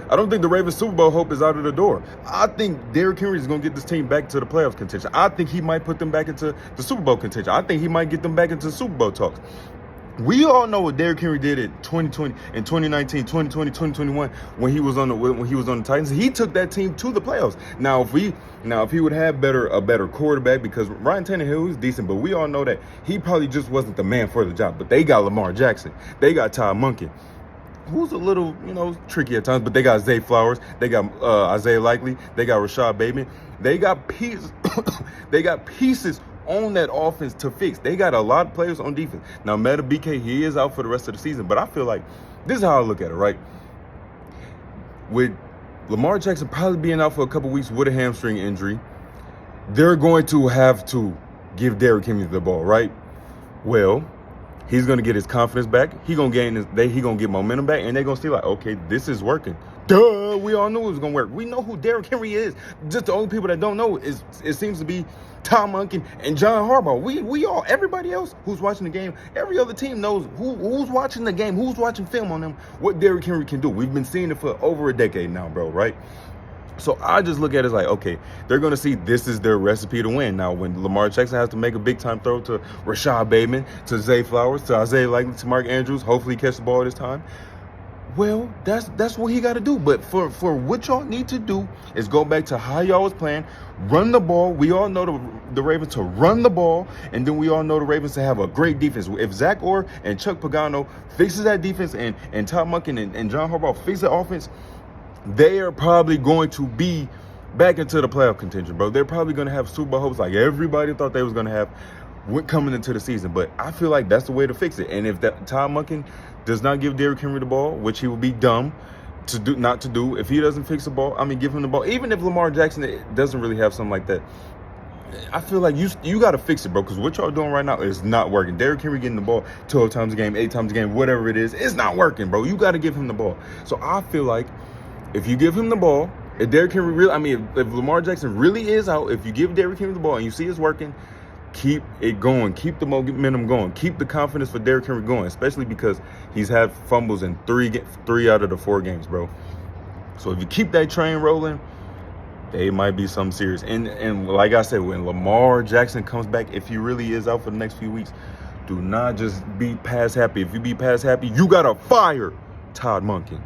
I don't think the Ravens Super Bowl hope is out of the door. I think Derrick Henry is going to get this team back to the playoffs contention. I think he might put them back into the Super Bowl contention. I think he might get them back into the Super Bowl talks. We all know what Derrick Henry did in 2020, in 2019, 2020, 2021 when he was on the Titans. He took that team to the playoffs. Now if he would have a better quarterback, because Ryan Tannehill is decent, but we all know that he probably just wasn't the man for the job. But they got Lamar Jackson. They got Todd Monken, who's a little, tricky at times, but they got Zay Flowers, they got Isaiah Likely, they got Rashad Bateman. They got pieces they got pieces on that offense to fix. They got a lot of players on defense. Now, Meta BK, he is out for the rest of the season, but I feel like this is how I look at it, right? With Lamar Jackson probably being out for a couple weeks with a hamstring injury, they're going to have to give Derrick Henry the ball, right? Well, he's going to get his confidence back. He's going to get momentum back, and they're going to see like, okay, this is working. Duh, we all knew it was going to work. We know who Derrick Henry is. Just the only people that don't know is it seems to be Tom Monken and John Harbaugh. We all, everybody else who's watching the game, every other team knows who's watching the game, who's watching film on them, what Derrick Henry can do. We've been seeing it for over a decade now, bro, right? So I just look at it as like, okay, they're going to see this is their recipe to win. Now, when Lamar Jackson has to make a big-time throw to Rashad Bateman, to Zay Flowers, to Isaiah Likely, to Mark Andrews, hopefully he catch the ball this time, well, that's what he got to do. But for what y'all need to do is go back to how y'all was playing, run the ball. We all know the Ravens to run the ball, and then we all know the Ravens to have a great defense. If Zach Orr and Chuck Pagano fixes that defense, and Todd Monken and John Harbaugh fix the offense, they are probably going to be back into the playoff contention, bro. They're probably going to have Super Bowl hopes like everybody thought they was going to have coming into the season. But I feel like that's the way to fix it. And if Todd Monken does not give Derrick Henry the ball, which he will be dumb not to do, if he doesn't fix the ball, give him the ball. Even if Lamar Jackson doesn't really have something like that, I feel like you got to fix it, bro, because what y'all doing right now is not working. Derrick Henry getting the ball 12 times a game, 8 times a game, whatever it is, it's not working, bro. You got to give him the ball. So I feel like if you give him the ball, if Derrick Henry really, if Lamar Jackson really is out, if you give Derrick Henry the ball and you see it's working, keep it going. Keep the momentum going. Keep the confidence for Derrick Henry going, especially because he's had fumbles in three out of the 4 games, bro. So if you keep that train rolling, they might be something serious. And like I said, when Lamar Jackson comes back, if he really is out for the next few weeks, do not just be pass happy. If you be pass happy, you got to fire Todd Monken.